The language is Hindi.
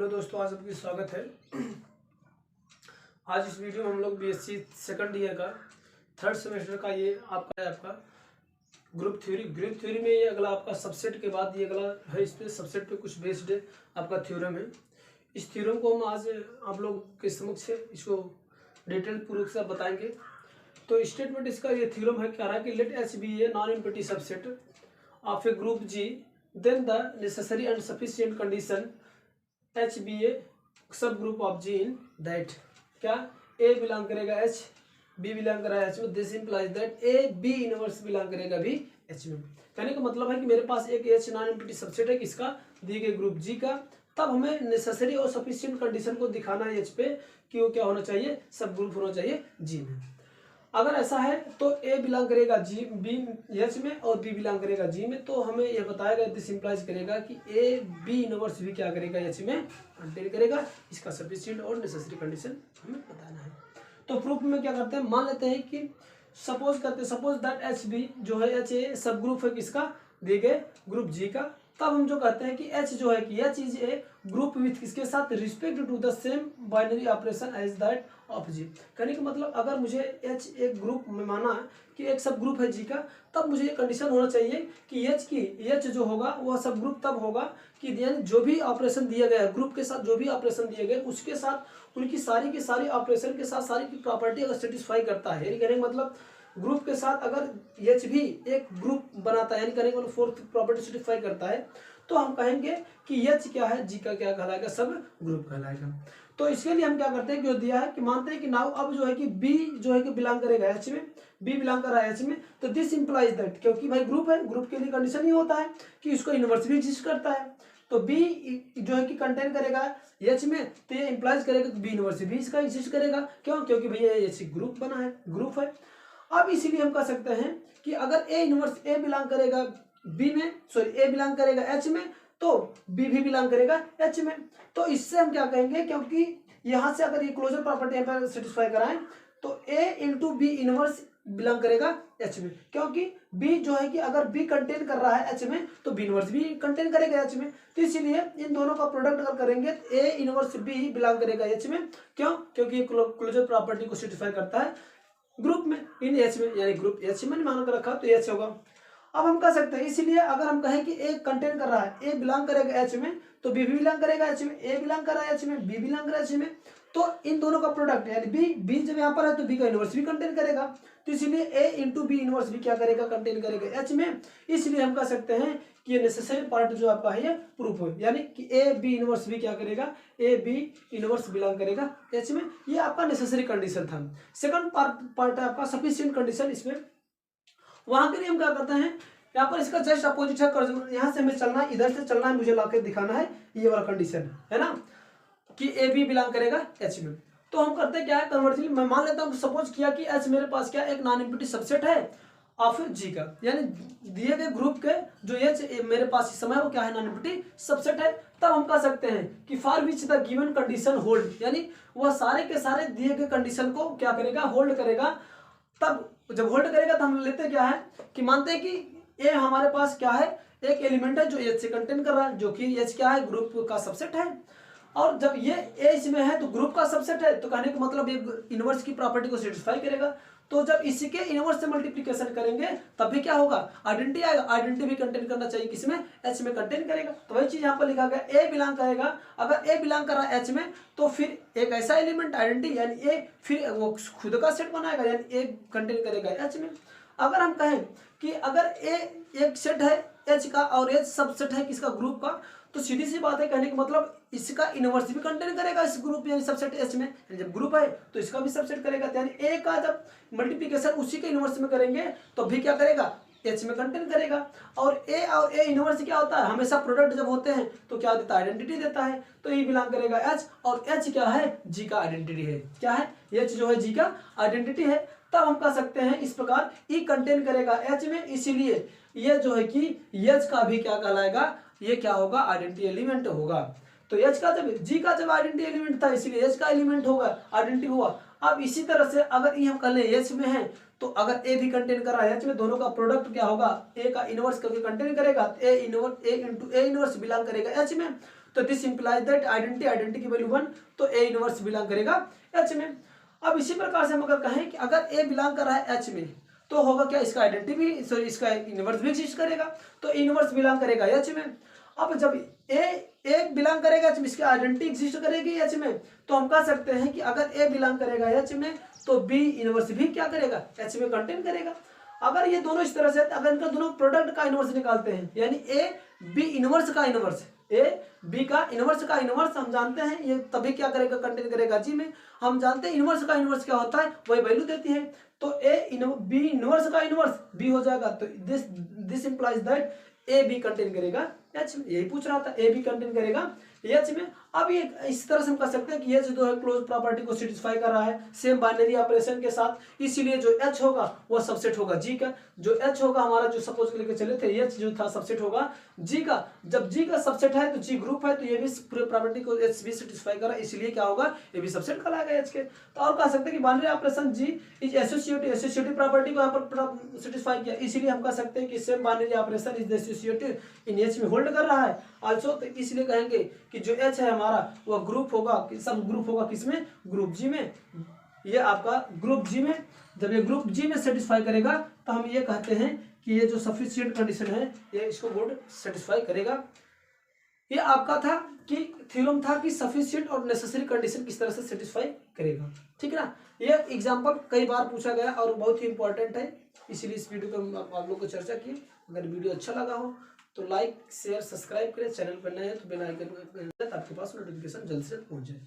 हेलो दोस्तों, आज आपकी स्वागत है। आज इस वीडियो में हम लोग बीएससी सेकंड ईयर का थर्ड सेमेस्टर का ये आपका ग्रुप थ्योरी में ये अगला आपका सबसेट के बाद ये अगला है। इस पे सबसेट पे कुछ बेस्ड आपका थ्योरम है। इस थ्योरम को हम आज आप लोग के समक्ष इसको डिटेल पूर्वक से बताएंगे। तो स्टेटमेंट इसका ये थ्योरम है, कह रहा है कि let H be a non empty subset of a group G, then the necessary and sufficient condition H be a subgroup of G in that, क्या ए बिलोंग करेगा एच, बी बिलोंग करेगा एच में, this implies that A B inverse belong करेगा भी एच में। कहने का मतलब है कि मेरे पास एक एच नॉन एम्प्टी सबसेट है किसका, दिए गए ग्रुप जी का। तब हमें नेसेसरी और सफिशिएंट कंडीशन को दिखाना है एच पे कि वो क्या होना चाहिए, सब ग्रुप होना चाहिए जी में। अगर ऐसा है तो ए बिलोंग करेगा जी बी एच में और बी बिलोंग करेगा जी में, तो हमें यह बताएगा, दिस इंप्लाइज करेगा कि ए बी इनवर्स भी क्या करेगा एच में कंटेन करेगा। इसका सफिशिएंट और नेसेसरी कंडीशन हमें बताना है। तो प्रूफ में क्या करते हैं, मान लेते हैं कि सपोज दैट एच बी जो है एच ए सब ग्रुप है किसका, दिए गए ग्रुप जी का। तब हम जो कहते हैं कि एच जो है कि H is a group with किसके साथ, respect to the same binary operation as that of G. कहने का मतलब अगर मुझे एच एक ग्रुप में माना कि एक सब ग्रुप है जी का, तब मुझे ये कंडीशन होना चाहिए कि एच जो होगा वह सब ग्रुप तब होगा कि यानी जो भी ऑपरेशन दिया गया है ग्रुप के साथ, जो भी ऑपरेशन दिए गए उसके साथ उनकी सारी की सारी ऑपरेशन के साथ सारी की प्रॉपर्टी अगर सेटिस्फाई करता है। यानी कहने का मतलब ग्रुप के साथ अगर एच भी एक ग्रुप बनाता है, यानी कहने का मतलब फोर्थ प्रॉपर्टी सेटिस्फाई करता है, तो हम कहेंगे कि एच क्या है, जी का क्या कहलाएगा, सब ग्रुप कहलाएगा। तो इसके लिए हम क्या करते हैं कि जो दिया है कि मानते हैं कि नाउ अब जो है कि बी जो है कि बिलोंग करेगा एच में, बी बिलोंग कर रहा है एच में, तो दिस इंप्लाइज दैट, क्योंकि भाई ग्रुप है, ग्रुप के लिए कंडीशन ही होता है कि इसको इनवर्स भी एग्जिस्ट करता है। तो बी जो है कि कंटेन करेगा एच में, तो ये इंप्लाइज करेगा कि बी इनवर्स भी इसका एग्जिस्ट करेगा। क्यों? क्योंकि भैया एच ग्रुप बना है, ग्रुप है। अब इसीलिए हम कह सकते हैं कि अगर ए इनवर्स ए बिलोंग करेगा बी में, सॉरी ए बिलोंग करेगा एच में, तो बी भी बिलोंग करेगा एच में। तो इससे हम क्या कहेंगे, क्योंकि यहां से अगर ये क्लोजर प्रॉपर्टी यहाँ पर सेटिस्फाई कराएं तो ए इंटू बी इनवर्स बिलोंग करेगा एच में, क्योंकि बी जो है कि अगर बी कंटेन कर रहा है एच में तो बी इनवर्स भी कंटेन करेगा एच में। तो इसीलिए इन दोनों का प्रोडक्ट अगर करेंगे तो ए इनवर्स बी बिलोंग करेगा एच में। क्यों? क्योंकि ये क्लोजर प्रॉपर्टी को सेटिस्फाई करता है ग्रुप में, इन एच में, यानी ग्रुप एच में मान कर रखा तो एच होगा। अब हम कह सकते हैं, इसीलिए अगर हम कहें कि ए कंटेन कर रहा है, ए बिलोंग करेगा एच में, तो बी भी बिलोंग करेगा एच में, ए बिलोंग कर रहा है एच में, बी बिलोंग कर रहा है एच में, तो इन दोनों का प्रोडक्ट यानी बी जब यहाँ पर है तो बी का इनवर्स भी कंटेन करेगा। तो इसलिए ए इंटू बी इनवर्स भी क्या करेगा, कंटेन करेगा एच में। इसलिए हम कह सकते हैं कि ये नेसेसरी पार्ट जो आपका है ये प्रूफ हो, यानी कि ए बी इनवर्स भी क्या करेगा, ए बी इनवर्स बिलोंग करेगा एच में। ये आपका नेसेसरी कंडीशन था। सेकंड पार्ट है आपका सफिशिएंट कंडीशन। इसमें वहां के लिए हम क्या करते हैं, यहाँ पर इसका जस्ट अपोजिट है, यहाँ से हमें चलना है, इधर से चलना है, मुझे लाके दिखाना है ये वाला कंडीशन है ना, कि ए बी बिलोंग करेगा एच में। तो हम करते क्या है, कन्वर्जन मैं मान लेता हूँ, सपोज किया कि एच मेरे पास क्या एक नॉन एम्प्टी सबसेट है ऑफ जी का, यानी दिए गए ग्रुप के जो एच मेरे पास इस समय वो क्या है, नॉन एम्प्टी सबसेट है। तब हम कह सकते हैं कि for which the given condition hold, यानी वह सारे के सारे दिए गए कंडीशन को क्या करेगा, होल्ड करेगा। तब जब होल्ड करेगा तो हम लेते क्या है कि मानते हैं कि ए हमारे पास क्या है, एक एलिमेंट है जो एच से कंटेन कर रहा है, जो कि एच क्या है, ग्रुप का सबसेट है। और जब ये ए इसमें है तो ग्रुप का सबसेट है, तो कहने का मतलब ये इनवर्स की प्रॉपर्टी को सेटिस्फाई करेगा। तो जब इसी के इनवर्स से मल्टीप्लिकेशन करेंगे तब भी क्या होगा, आइडेंटिटी आएगा। आइडेंटिटी भी कंटेन करना चाहिए किसमें, एच में कंटेन करेगा। तो वही चीज यहाँ पर लिखा गया, ए बिलोंग करेगा, अगर ए बिलोंग कर रहा है एच में तो फिर एक ऐसा एलिमेंट आइडेंटिटी यानी ए फिर वो खुद का सेट बनाएगा, यानी ए कंटेन करेगा एच में। अगर हम कहें कि अगर ए एक सेट है एच का और एच सबसेट है किसका, ग्रुप का, तो सीधी सी बात है, कहने का मतलब इसका इनवर्स भी कंटेन करेगा इस ग्रुप यानी सबसेट एच में। जब ग्रुप है तो इसका भी सबसेट करेगा, यानी ए का जब मल्टीप्लिकेशन उसी के इनवर्स में करेंगे तो भी क्या करेगा, एच में कंटेन करेगा। और ए इनवर्स क्या होता है, हमेशा प्रोडक्ट जब होते हैं तो क्या देता है, आइडेंटिटी देता है। तो ये बिलोंग करेगा एच, और एच क्या है, जी का आइडेंटिटी है। क्या है, एच जो है जी का आइडेंटिटी है। तब हम कह सकते हैं इस प्रकार ई कंटेन करेगा एच में, इसीलिए ये जो है कि एच का भी क्या कहलाएगा, ये क्या होगा, आइडेंटिटी एलिमेंट होगा। तो एच का जब जी का जब आइडेंटिटी एलिमेंट था इसलिए एच का एलिमेंट होगा, आइडेंटिटी हुआ। अब इसी तरह से अगर ई हम कह लें एच में है तो अगर ए भी कंटेन कर रहा है एच में, दोनों का प्रोडक्ट क्या होगा, ए का इनवर्स करके कंटेन करेगा, ए इंटू ए इनवर्स बिलोंग करेगा एच में। तो दिस इंप्लाइज दैट आइडेंटिटी की वैल्यू 1, तो ए इनवर्स बिलोंग करेगा एच में। अब इसी प्रकार से हम अगर कहें कि अगर ए बिलोंग कर रहा है एच में, तो होगा क्या, इसका आइडेंटिटी भी, सॉरी इसका इनवर्स भी एग्जिस्ट करेगा, तो इनवर्स बिलोंग करेगा एच में। अब जब ए बिलोंग करेगा एच में, इसकी आइडेंटिटी एग्जिस्ट करेगी एच में, तो हम कह सकते हैं कि अगर ए बिलोंग करेगा एच में तो बी इनवर्स भी क्या करेगा, एच में कंटेन करेगा। अगर ये दोनों इस तरह से, अगर इनका दोनों प्रोडक्ट का इनवर्स निकालते हैं, यानी ए बी इनवर्स का इनवर्स, ए बी का इनवर्स का इनवर्स हम जानते हैं ये तभी क्या करेगा, कंटेन करेगा जी में। हम जानते हैं इनवर्स का इनवर्स क्या होता है, वही वैल्यू देती है, तो बी इनवर्स का इनवर्स बी हो जाएगा, तो this implies that A B contain करेगा एच में। यही पूछ रहा था, ए बी कंटेन करेगा एच में। अब ये इस तरह से हम कह सकते हैं कि ये जो है क्लोज प्रॉपर्टी को सेटिस्फाई कर रहा है सेम बाइनरी ऑपरेशन के साथ, इसीलिए जो एच होगा वो सबसेट होगा जी का। जो एच होगा हमारा, जो सपोज लेके चले थे, एच जो था सबसेट होगा जी का। जब जी का सबसेट है तो जी ग्रुप है, तो ये भी पूरे प्रॉपर्टी को एच भी सेटिस्फाई कर रहा है, इसलिए क्या होगा, ये भी सबसेट कहलाएगा एच के। तो और कह सकते हैं कि binary operation G is associative property को यहाँ पर सेटिस्फाई किया, इसीलिए हम कह सकते हैं कि same binary operation is associative in H में होल्ड कर रहा है आल्सो। तो इसलिए कहेंगे कि जो एच है हमारा वो ग्रुप होगा, सब ग्रुप होगा किसमें, ग्रुप जी में। ये आपका ग्रुप जी में, जब ये ग्रुप जी में सेटिस्फाई करेगा तो हम ये कहते हैं कि ये जो सफिशिएंट कंडीशन है ये इसको गुड सेटिस्फाई करेगा। ये आपका था कि थ्योरम था कि सफिशिएंट और नेसेसरी कंडीशन किस तरह से सेटिस्फाई करेगा, ठीक है ना। ये एग्जांपल कई बार पूछा गया और बहुत ही इंपॉर्टेंट है, इसीलिए इस वीडियो को आप लोग को चर्चा की। अगर वीडियो अच्छा लगा हो तो लाइक शेयर सब्सक्राइब करें, चैनल पर नए हैं तो बेल आइकन आपके पास नोटिफिकेशन जल्द से जल्द पहुंच जाए।